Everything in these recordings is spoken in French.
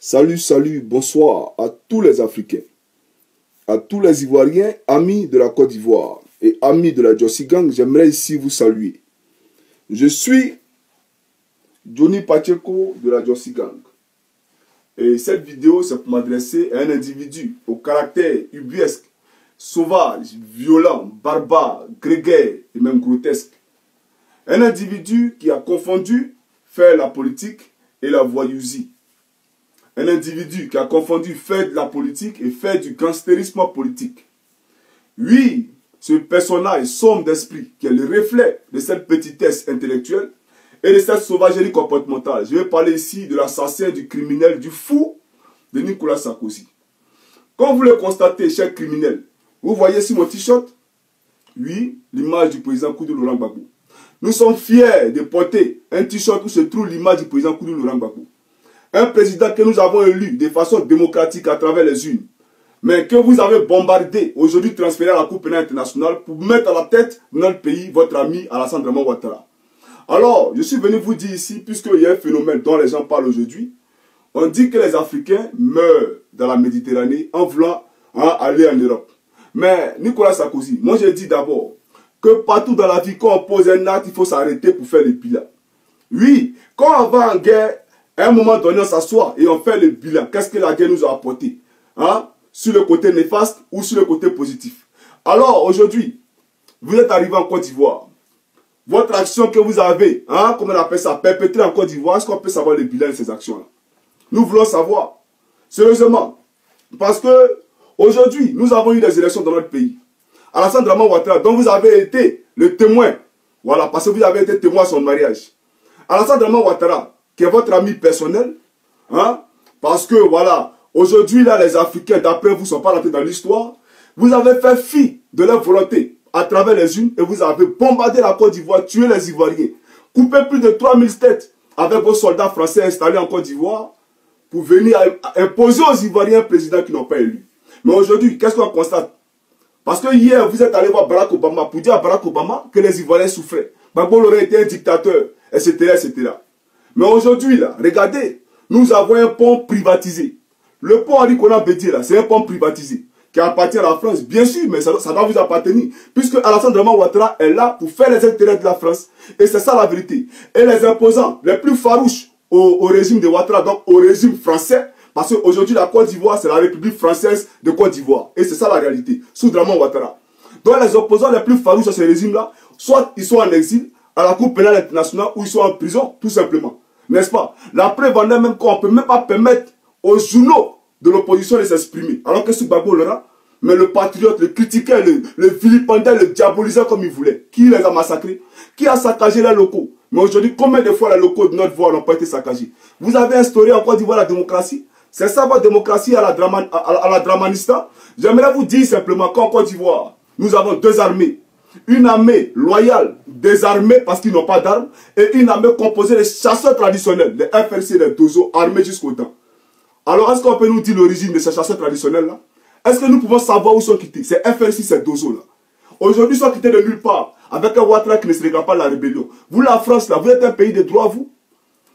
Salut, bonsoir à tous les Africains, à tous les Ivoiriens, amis de la Côte d'Ivoire et amis de la Jossi Gang, j'aimerais ici vous saluer. Je suis Johnny Pacheco de la Jossi Gang. Et cette vidéo, c'est pour m'adresser à un individu au caractère ubuesque, sauvage, violent, barbare, grégaire et même grotesque. Un individu qui a confondu faire la politique et la voyousie. Un individu qui a confondu faire de la politique et faire du gangstérisme politique. Oui, ce personnage sombre d'esprit, qui est le reflet de cette petitesse intellectuelle et de cette sauvagerie comportementale. Je vais parler ici de l'assassin, du criminel, du fou de Nicolas Sarkozy. Comme vous le constatez, chers criminels, vous voyez sur mon t-shirt, oui, l'image du président Koudou Laurent Gbagbo. Nous sommes fiers de porter un t-shirt où se trouve l'image du président Koudou Laurent Gbagbo. Un président que nous avons élu de façon démocratique à travers les urnes, mais que vous avez bombardé, aujourd'hui transféré à la Cour pénale internationale pour mettre à la tête de notre pays votre ami Alassane Draman Ouattara. Alors, je suis venu vous dire ici, puisqu'il y a un phénomène dont les gens parlent aujourd'hui, on dit que les Africains meurent dans la Méditerranée en voulant aller en Europe. Mais Nicolas Sarkozy, moi je dis d'abord que partout dans la vie, quand on pose un acte, il faut s'arrêter pour faire le bilan. Oui, quand on va en guerre, à un moment donné, on s'assoit et on fait le bilan. Qu'est-ce que la guerre nous a apporté? Sur le côté néfaste ou sur le côté positif. Alors, aujourd'hui, vous êtes arrivé en Côte d'Ivoire. Votre action que vous avez, comment on appelle ça, perpétrée en Côte d'Ivoire, est-ce qu'on peut savoir le bilan de ces actions-là? Nous voulons savoir. Sérieusement. Parce que, aujourd'hui, nous avons eu des élections dans notre pays. Alassane Draman Ouattara, dont vous avez été le témoin. Voilà, parce que vous avez été témoin à son mariage. Alassane Draman Ouattara, qui est votre ami personnel, parce que voilà, aujourd'hui là les Africains d'après vous ne sont pas rentrés dans l'histoire, vous avez fait fi de leur volonté à travers les unes et vous avez bombardé la Côte d'Ivoire, tué les Ivoiriens, coupé plus de 3000 têtes avec vos soldats français installés en Côte d'Ivoire pour venir imposer aux Ivoiriens un président qui n'ont pas élu. Mais aujourd'hui, qu'est-ce qu'on constate? Parce que hier, vous êtes allé voir Barack Obama pour dire à Barack Obama que les Ivoiriens souffraient. Gbagbo aurait été un dictateur, etc., etc. Mais aujourd'hui, là, regardez, nous avons un pont privatisé. Le pont Henri Konan Bédié, là, c'est un pont privatisé qui appartient à la France, bien sûr, mais ça doit vous appartenir. Puisque Alassane Draman Ouattara est là pour faire les intérêts de la France. Et c'est ça la vérité. Et les imposants les plus farouches au régime de Ouattara, donc au régime français, parce qu'aujourd'hui, la Côte d'Ivoire, c'est la République française de Côte d'Ivoire. Et c'est ça la réalité, sous Draman Ouattara. Donc les opposants les plus farouches à ce régime-là, soit ils sont en exil, à la Cour pénale internationale, ou ils sont en prison, tout simplement. N'est-ce pas? La preuve en est même qu'on ne peut même pas permettre aux journaux de l'opposition de s'exprimer. Alors que ce Gbagbo Laurent, mais le patriote, le critiquait, le vilipendait, le diabolisait comme il voulait. Qui les a massacrés? Qui a saccagé les locaux? Mais aujourd'hui, combien de fois les locaux de notre voix n'ont pas été saccagés? Vous avez instauré en Côte d'Ivoire la démocratie? C'est ça votre démocratie à la Dramanistan? J'aimerais vous dire simplement qu'en Côte d'Ivoire, nous avons deux armées. Une armée loyale, désarmée parce qu'ils n'ont pas d'armes, et une armée composée de chasseurs traditionnels, les FRC, les Dozo, armés jusqu'au dents. Alors, est-ce qu'on peut nous dire l'origine de ces chasseurs traditionnels-là? Est-ce que nous pouvons savoir où sont quittés ces FRC, ces Dozo-là? Aujourd'hui, ils sont quittés de nulle part, avec un Ouattara qui ne se réclame pas de la rébellion. Vous, la France, là, vous êtes un pays de droit, vous?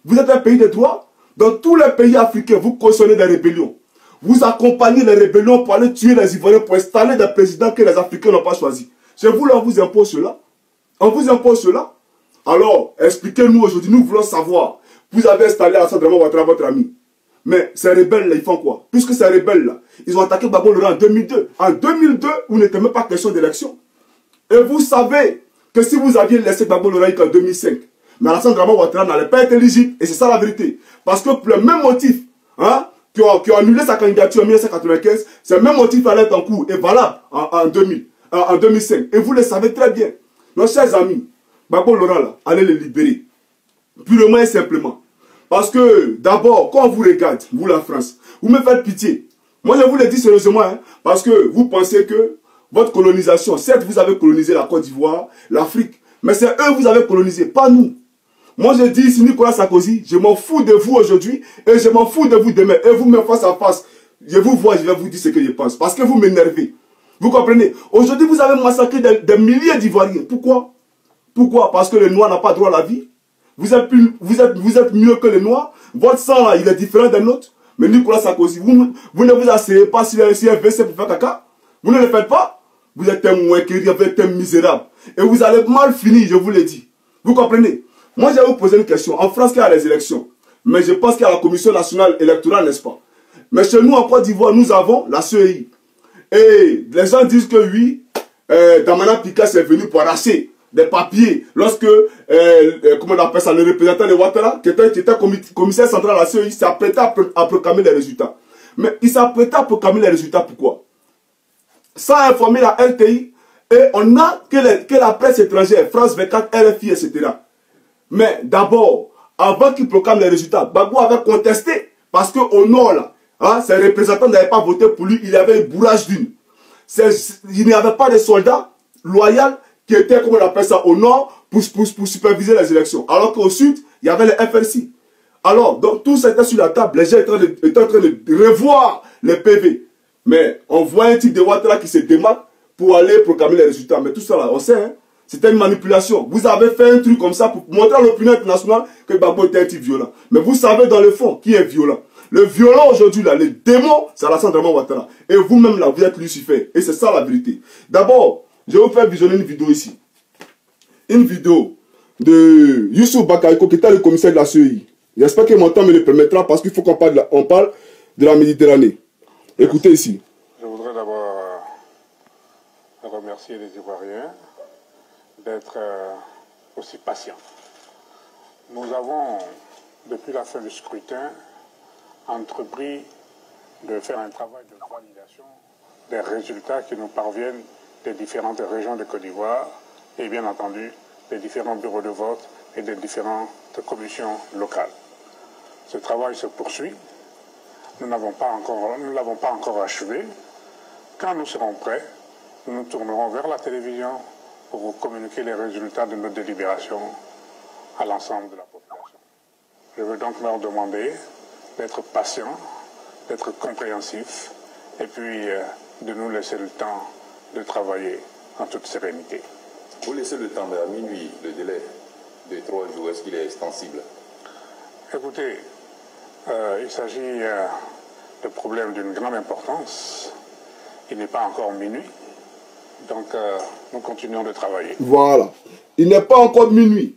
Vous êtes un pays de droit? Dans tous les pays africains, vous cautionnez des rébellions. Vous accompagnez les rébellions pour aller tuer les Ivoiriens, pour installer des présidents que les Africains n'ont pas choisis. C'est vous là, on vous impose cela. On vous impose cela. Alors, expliquez-nous aujourd'hui, nous voulons savoir. Vous avez installé Alassane Draman Ouattara, votre ami. Mais ces rebelles-là, ils font quoi? Puisque ces rebelles-là, ils ont attaqué Gbagbo Laurent en 2002. En 2002, vous n'était même pas question d'élection. Et vous savez que si vous aviez laissé Gbagbo Laurent en 2005, mais Alassane Draman Ouattara n'allait pas être éligible. Et c'est ça la vérité. Parce que pour le même motif, qui ont annulé sa candidature en 1995, ce même motif allait être en cours et valable en 2005. Et vous le savez très bien. Nos chers amis, Gbagbo Laurent, là, allez le libérer. Purement et simplement. Parce que, d'abord, quand on vous regarde, vous la France, vous me faites pitié. Moi, je vous le dis sérieusement, parce que vous pensez que votre colonisation, certes, vous avez colonisé la Côte d'Ivoire, l'Afrique, mais c'est eux que vous avez colonisé, pas nous. Moi, je dis ici, Nicolas Sarkozy, je m'en fous de vous aujourd'hui et je m'en fous de vous demain. Et vous me face à face, je vous vois, je vais vous dire ce que je pense. Parce que vous m'énervez. Vous comprenez? Aujourd'hui, vous avez massacré des milliers d'Ivoiriens. Pourquoi? Pourquoi? Parce que le noir n'a pas droit à la vie. Vous êtes mieux que le noir. Votre sang, là, il est différent d'un autre. Mais Nicolas Sarkozy, vous ne vous asseyez pas sur un WC pour faire caca. Vous ne le faites pas. Vous êtes un mouéqueri, vous êtes un misérable. Et vous allez mal finir, je vous l'ai dit. Vous comprenez? Moi, je vais vous poser une question. En France, il y a les élections. Mais je pense qu'il y a la Commission nationale électorale, n'est-ce pas? Mais chez nous, en Côte d'Ivoire, nous avons la CEI. Et les gens disent que oui, Damana Picasso est venu pour arracher des papiers lorsque, comment on appelle ça, le représentant de Ouattara, qui était commissaire central à la CEI, s'apprêtait à proclamer les résultats. Mais il s'apprêtait à proclamer les résultats, pourquoi? Sans informer la LTI, et on a que la presse étrangère, France 24, RFI, etc. Mais d'abord, avant qu'il proclame les résultats, Gbagbo avait contesté, parce qu'au nord, là, hein, ses représentants n'avaient pas voté pour lui, il y avait un bourrage d'une. Il n'y avait pas de soldats loyaux qui étaient, comme on appelle ça, au nord, pour superviser les élections. Alors qu'au sud, il y avait les FRC. Alors, donc, tout ça était sur la table, les gens étaient en train de revoir les PV. Mais on voit un type de Ouattara qui se démarque pour aller proclamer les résultats. Mais tout ça là, on sait, hein, c'était une manipulation. Vous avez fait un truc comme ça pour montrer à l'opinion internationale que Gbagbo était un type violent. Mais vous savez dans le fond qui est violent. Le violent aujourd'hui là, le démon, c'est Alassane Draman Ouattara. Et vous-même là, vous êtes Lucifer. Et c'est ça la vérité. D'abord, je vais vous faire visionner une vidéo ici. Une vidéo de Youssou Bakaïko qui était le commissaire de la CEI. J'espère que mon temps me le permettra parce qu'il faut qu'on parle de la Méditerranée. Écoutez ici. Je voudrais d'abord remercier les Ivoiriens d'être aussi patients. Nous avons, depuis la fin du scrutin, entrepris de faire un travail de validation des résultats qui nous parviennent des différentes régions de Côte d'Ivoire et bien entendu des différents bureaux de vote et des différentes commissions locales. Ce travail se poursuit. Nous ne l'avons pas encore achevé. Quand nous serons prêts, nous nous tournerons vers la télévision pour vous communiquer les résultats de nos délibérations à l'ensemble de la population. Je veux donc leur demander d'être patients, d'être compréhensifs et puis de nous laisser le temps de travailler en toute sérénité. Vous laissez le temps à minuit, le délai de 3 jours, est-ce qu'il est extensible? Écoutez, il s'agit de problèmes d'une grande importance. Il n'est pas encore minuit, donc nous continuons de travailler. Voilà. Il n'est pas encore minuit.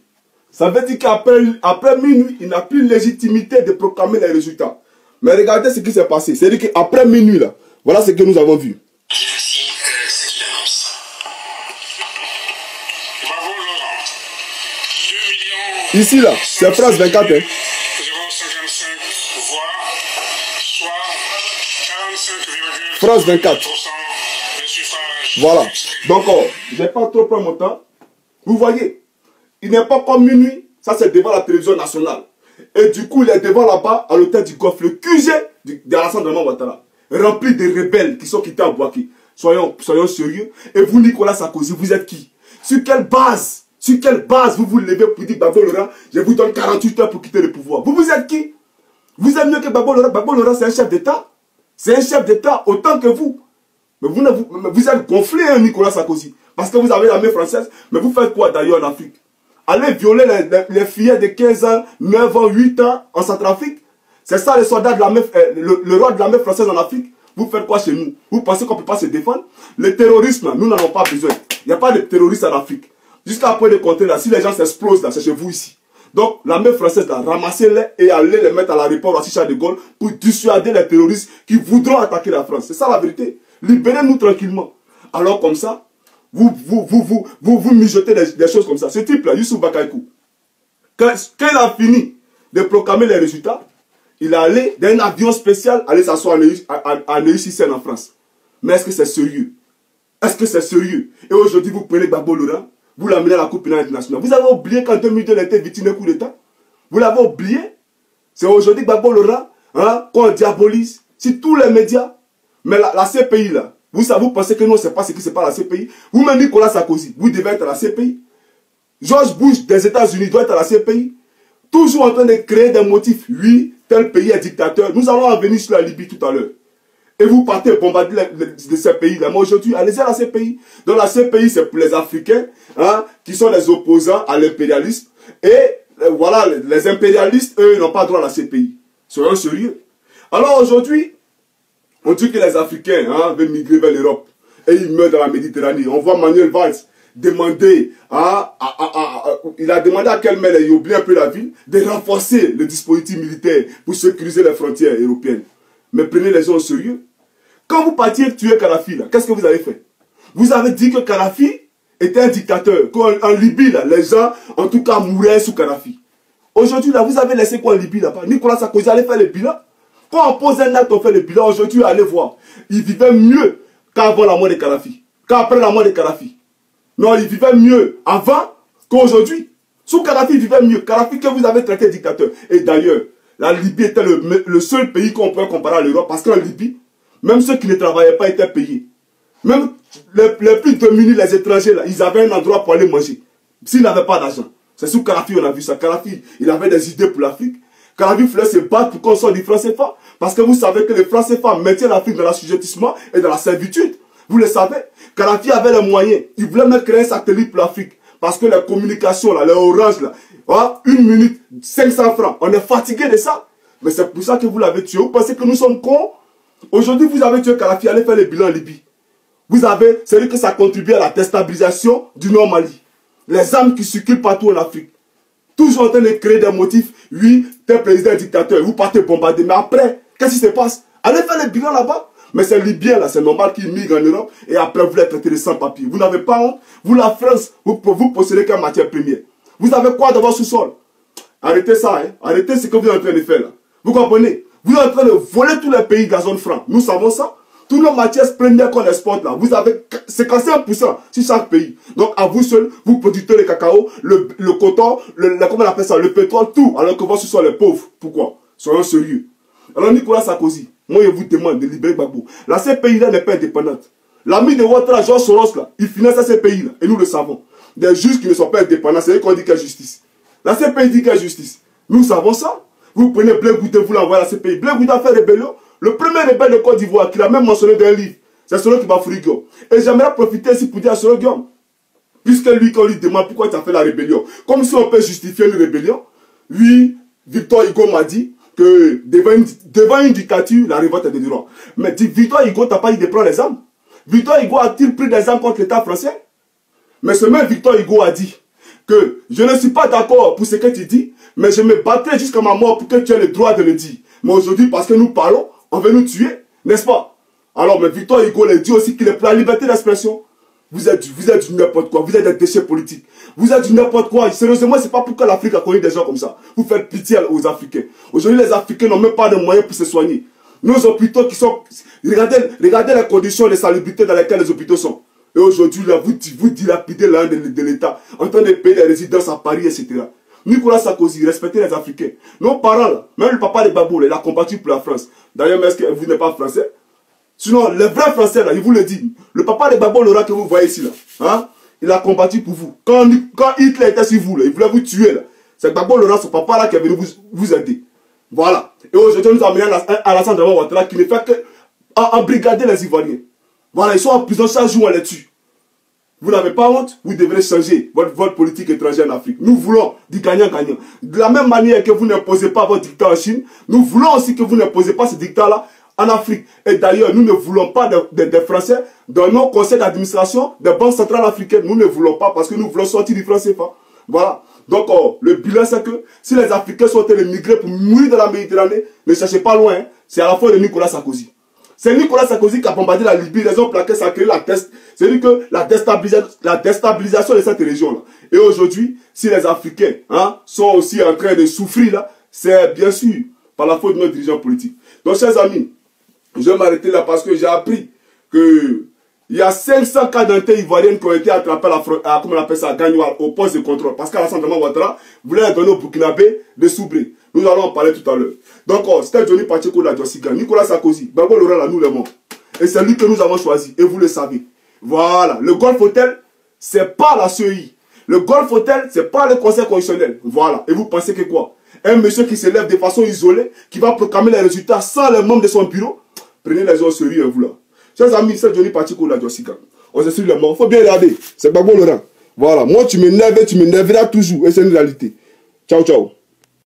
Ça veut dire qu'après minuit, il n'a plus légitimité de proclamer les résultats. Mais regardez ce qui s'est passé. C'est-à-dire qu'après minuit, là, voilà ce que nous avons vu. Voici, c'est une annonce. Bravo Laurent. 2 millions... Ici, là, c'est France 24. Hein. 055 voix, soit 45,3% France 24. de suffrage. Voilà. Donc, je n'ai pas trop pris mon temps. Vous voyez, il n'est pas comme minuit. Ça, c'est devant la télévision nationale. Et du coup, il est devant là-bas, à l'hôtel du Golfe, le QG d'Alassane Draman Ouattara, rempli de rebelles qui sont quittés à Bouaké. Soyons sérieux. Et vous, Nicolas Sarkozy, vous êtes qui? Sur quelle base vous vous levez pour dire Gbagbo Laurent, je vous donne 48 heures pour quitter le pouvoir? Vous êtes qui? Vous êtes mieux que Gbagbo Laurent. Gbagbo Laurent, c'est un chef d'État. C'est un chef d'État autant que vous. Mais vous êtes gonflé, hein, Nicolas Sarkozy. Parce que vous avez l'armée française. Mais vous faites quoi d'ailleurs en Afrique? Allez violer les filles de 15 ans, 9 ans, 8 ans en Centrafrique? C'est ça les soldats de l'armée, le roi de l'armée française en Afrique? Vous faites quoi chez nous? Vous pensez qu'on ne peut pas se défendre? Le terrorisme, nous n'en avons pas besoin. Il n'y a pas de terroristes en Afrique. Jusqu'à point de compter là, si les gens s'explosent là, c'est chez vous ici. Donc l'armée française là, ramassez-les et allez les mettre à l'aéroport à Charles de Gaulle pour dissuader les terroristes qui voudront attaquer la France. C'est ça la vérité. Libérez-nous tranquillement. Alors comme ça, vous mijotez des choses comme ça. Ce type-là, Youssou Bakaïko, quand il a fini de proclamer les résultats, il est allé dans un avion spécial aller s'asseoir à Neuilly-sur-Seine en France. Mais est-ce que c'est sérieux? Est-ce que c'est sérieux? Et aujourd'hui, vous prenez Gbagbo Laurent, vous l'amenez à la Coupe pénale internationale. Vous avez oublié qu'en 2002, il a été victime d'un coup d'État? Vous l'avez oublié? C'est aujourd'hui Gbagbo Laurent hein, qu'on diabolise sur tous les médias. Mais la CPI, là, vous pensez que nous, on ne sait pas ce qui se passe à la CPI? Vous-même, Nicolas Sarkozy, vous devez être à la CPI. George Bush des États-Unis doit être à la CPI. Toujours en train de créer des motifs. Oui, tel pays est dictateur. Nous allons en venir sur la Libye tout à l'heure. Et vous partez bombarder de ces pays-là. Mais aujourd'hui, allez-y à la CPI. Donc la CPI, c'est pour les Africains hein, qui sont les opposants à l'impérialisme. Et voilà, les impérialistes, eux, n'ont pas droit à la CPI. Soyons sérieux. Alors aujourd'hui, on dit que les Africains veulent migrer vers l'Europe. Et ils meurent dans la Méditerranée. On voit Manuel Valls demander il a demandé à Kelmel, il oublie un peu la ville, de renforcer le dispositif militaire pour sécuriser les frontières européennes. Mais prenez les gens au sérieux. Quand vous partiez tuer Kadhafi, qu'est-ce que vous avez fait? Vous avez dit que Kadhafi était un dictateur. Qu'en Libye, là, les gens, en tout cas, mouraient sous Kadhafi. Aujourd'hui, là, vous avez laissé quoi en Libye, là-bas? Nicolas Sarkozy allait faire le bilan. Quand on pose un acte, on fait le bilan. Aujourd'hui, allez voir. Il vivait mieux qu'avant la mort de Kadhafi. Qu'après la mort de Kadhafi. Non, il vivait mieux avant qu'aujourd'hui. Sous Kadhafi, il vivait mieux. Kadhafi que vous avez traité de dictateur. Et d'ailleurs, la Libye était le seul pays qu'on peut comparer à l'Europe. Parce qu'en Libye, même ceux qui ne travaillaient pas étaient payés. Même les plus démunis, les étrangers, là, ils avaient un endroit pour aller manger. S'ils n'avaient pas d'argent. C'est sous Kadhafi on a vu ça. Kadhafi, il avait des idées pour l'Afrique. Kadhafi voulait se battre pour qu'on sorte du franc CFA. Parce que vous savez que les francs CFA maintiennent l'Afrique dans l'assujettissement et dans la servitude. Vous le savez. Kadhafi avait les moyens. Il voulait même créer un satellite pour l'Afrique. Parce que les communications, là, les oranges, là, 1 minute, 500 francs. On est fatigué de ça. Mais c'est pour ça que vous l'avez tué. Vous pensez que nous sommes cons? Aujourd'hui, vous avez tué Kadhafi, allez faire le bilan en Libye. Vous avez, c'est vrai que ça contribue à la déstabilisation du Nord Mali. Les armes qui circulent partout en Afrique. Toujours en train de créer des motifs. Oui, tel président est dictateur, vous partez bombarder. Mais après, qu'est-ce qui se passe? Allez faire le bilan là-bas. Mais c'est Libyen, là, c'est normal qu'ils migrent en Europe. Et après, vous les traitez de sans-papiers. Vous n'avez pas honte. Vous, la France, vous possédez qu'une matière première. Vous avez quoi dans votre sous-sol? Arrêtez ça, hein. Arrêtez ce que vous êtes en train de faire là. Vous comprenez? Vous êtes en train de voler tous les pays de la zone franc. Nous savons ça. Toutes nos matières premières qu'on exporte là, vous avez 51% sur chaque pays. Donc à vous seul, vous produisez le cacao, le coton, comment on appelle ça, le pétrole, tout, alors que vous ce sont les pauvres. Pourquoi? Soyons sérieux. Alors Nicolas Sarkozy, moi je vous demande de libérer Gbagbo. Là, ces pays-là n'est pas indépendante. L'ami de Ouattara, Georges Soros, là, il finance ces pays-là, et nous le savons. Des juges qui ne sont pas indépendants, c'est eux qu'on dit qu'il y a justice. La CPI dit qu'il y a justice. Nous savons ça. Vous prenez Blé Goudé, vous l'envoyez à la CPI. Blé Goudé a fait rébellion. Le premier rebelle de Côte d'Ivoire, qu'il a même mentionné dans un livre, c'est celui qui va Guillaume. Et j'aimerais profiter ici pour dire à celui Guillaume, puisque lui, quand on lui demande pourquoi tu as fait la rébellion, comme si on peut justifier une rébellion, lui, Victor Hugo m'a dit que devant une dictature, la révolte est de droit. Mais Victor Hugo n'a pas dit de prendre les armes. Victor Hugo a-t-il pris des armes contre l'État français? Mais ce même Victor Hugo a dit que je ne suis pas d'accord pour ce que tu dis, mais je me battrai jusqu'à ma mort pour que tu aies le droit de le dire. Mais aujourd'hui, parce que nous parlons, on veut nous tuer, n'est-ce pas? Alors, mais Victor Hugo l'a dit aussi qu'il est pour la liberté d'expression. Vous êtes du n'importe quoi, vous êtes des déchets politiques. Vous êtes du n'importe quoi. Sérieusement, c'est pas pourquoi l'Afrique a connu des gens comme ça. Vous faites pitié aux Africains. Aujourd'hui, les Africains n'ont même pas de moyens pour se soigner. Nos hôpitaux qui sont... Regardez les conditions de salubrité dans lesquelles les hôpitaux sont. Et aujourd'hui, là, vous dilapidez l'un de l'État, en train de payer des résidences à Paris, etc. Nicolas Sarkozy, respectez les Africains. Nos parents, là, même le papa de Gbagbo, il a combattu pour la France. D'ailleurs, est-ce que vous n'êtes pas français? Sinon, les vrais Français, là, il vous le dit. Le papa de Gbagbo, Laurent, que vous voyez ici, là, hein, il a combattu pour vous. Quand Hitler était sur vous, là, il voulait vous tuer, là. C'est Gbagbo Laurent, son papa, là, qui est venu vous aider. Voilà. Et aujourd'hui, nous avons amené Alassane Dramane Ouattara, qui ne fait que embrigader les Ivoiriens. Voilà, ils sont en prison chaque jour, on les tue. Vous n'avez pas honte, vous devrez changer votre politique étrangère en Afrique. Nous voulons du gagnant-gagnant. De la même manière que vous n'imposez pas votre dictat en Chine, nous voulons aussi que vous n'imposez pas ce dictat-là en Afrique. Et d'ailleurs, nous ne voulons pas des Français dans nos conseils d'administration des banques centrales africaines. Nous ne voulons pas parce que nous voulons sortir du franc CFA. Voilà. Donc, le bilan, c'est que si les Africains sont émigrés pour mourir dans la Méditerranée, ne cherchez pas loin. Hein. C'est à la fois de Nicolas Sarkozy. C'est Nicolas Sarkozy qui a bombardé la Libye, raison pour laquelle ça a créé la déstabilisation de cette région-là. Et aujourd'hui, si les Africains sont aussi en train de souffrir là, c'est bien sûr par la faute de nos dirigeants politiques. Donc, chers amis, je vais m'arrêter là parce que j'ai appris que il y a 500 cas d'identité ivoirienne qui ont été attrapés à comment on appelle ça, à Gagnoal, au poste de contrôle. Parce qu'Alassane Dramane Ouattara voulait donner au Burkinabé de Soubré. Nous allons en parler tout à l'heure. Donc, c'était Johnny Pacheco de la Jossy Gang, Nicolas Sarkozy, Gbagbo Laurent, là, nous les morts. Et c'est lui que nous avons choisi. Et vous le savez. Voilà. Le Golf Hotel, c'est pas la CEI. Le Golf Hotel, c'est pas le Conseil constitutionnel. Voilà. Et vous pensez que quoi? Un monsieur qui se lève de façon isolée, qui va proclamer les résultats sans les membres de son bureau? Prenez les gens sérieux, vous là. Chers amis, c'est Johnny Pacheco de la Jossy Gang. On se suit les morts. Faut bien regarder. C'est Gbagbo Laurent. Voilà. Moi, tu m'énerves et tu m'énerveras toujours. Et c'est une réalité. Ciao, ciao.